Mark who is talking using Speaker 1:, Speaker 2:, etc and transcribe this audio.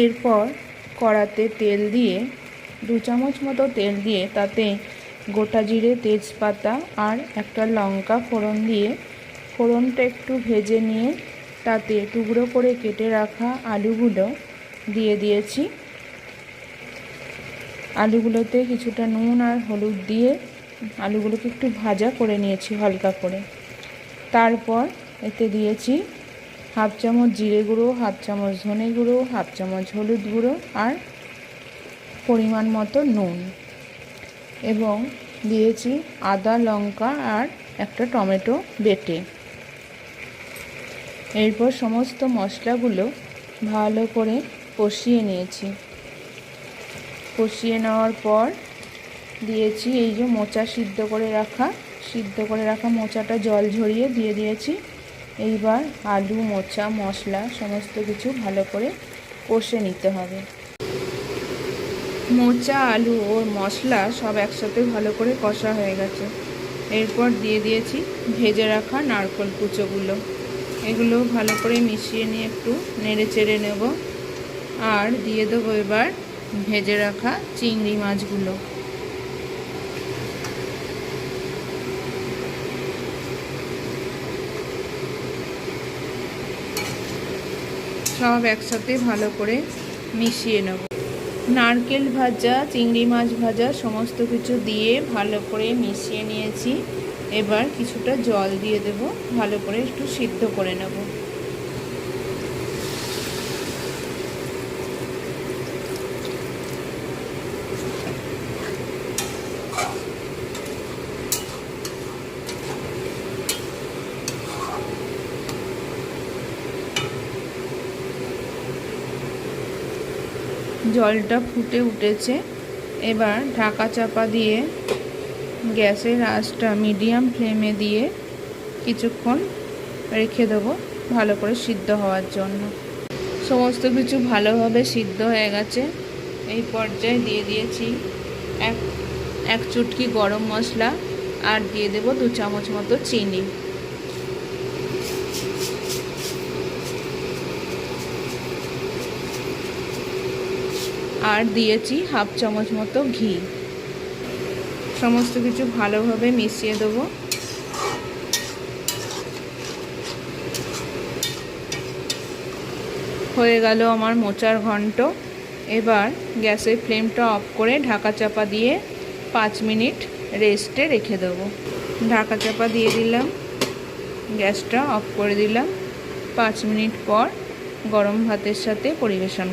Speaker 1: এরপর কড়াতে তেল দিয়ে 2 চামচ মতো তেল দিয়ে তাতে গোটা জিরে, তেজপাতা আর একটা লঙ্কা ফোড়ন দিয়ে ফোড়নটা একটু ভেজে নিয়ে তাতে টুকরো করে কেটে রাখা আলুগুলো দিয়ে দিয়েছি। আলুগুলোতে কিছুটা নুন আর হলুদ দিয়ে আলুগুলোকে একটু ভাজা করে নিয়েছি হালকা করে। তারপর এতে দিয়েছি 1/2 চামচ জিরে গুঁড়ো, 1/2 চামচ ধনে গুঁড়ো, 1/2 চামচ হলুদ গুঁড়ো আর পরিমাণ মতো নুন, এবং দিয়েছি আদা, লঙ্কা আর একটা টমেটো বেটে। এরপর সমস্ত মশলাগুলো ভালো করে কষিয়ে নিয়েছি। কষিয়ে নেওয়ার পর দিয়েছি এই যে মোচা সিদ্ধ করে রাখা মোচাটা জল ঝরিয়ে দিয়ে দিয়েছি। এইবার আলু, মোচা, মশলা সমস্ত কিছু ভালো করে কষে নিতে হবে। মোচা, আলু ও মশলা সব একসাথে ভালো করে কষা হয়ে গেছে। এরপর দিয়ে দিয়েছি ভেজে রাখা নারকেল কুচোগুলো। এগুলো ভালো করে মিশিয়ে নিয়ে একটু নেড়ে চেড়ে নেব। আর দিয়ে দেবো এবার ভেজে রাখা চিংড়ি মাছগুলো। সব একসাথে ভালো করে মিশিয়ে নেব। নারকেল ভাজা, চিংড়ি মাছ ভাজা সমস্ত কিছু দিয়ে ভালো করে মিশিয়ে নিয়েছি। এবার কিছুটা জল দিয়ে দেব, ভালো করে একটু সিদ্ধ করে নেব। জলটা ফুটে উঠেছে। এবার ঢাকা চাপা দিয়ে গ্যাসের আঁচটা মিডিয়াম ফ্লেমে দিয়ে কিছুক্ষণ রেখে দেবো ভালো করে সিদ্ধ হওয়ার জন্য। সমস্ত কিছু ভালোভাবে সিদ্ধ হয়ে গেছে। এই পর্যায়ে দিয়ে দিয়েছি এক চুটকি গরম মশলা আর দিয়ে দেব 2 চামচ মতো চিনি। আর দিয়েছি 1/2 চামচ মতো ঘি। সমস্ত কিছু ভালোভাবে মিশিয়ে দেবো। হয়ে গেল আমার মোচার ঘন্ট। এবার গ্যাসের ফ্লেমটা অফ করে ঢাকা চাপা দিয়ে 5 মিনিট রেস্টে রেখে দেবো। ঢাকা চাপা দিয়ে দিলাম, গ্যাসটা অফ করে দিলাম। 5 মিনিট পর গরম ভাতের সাথে পরিবেশন।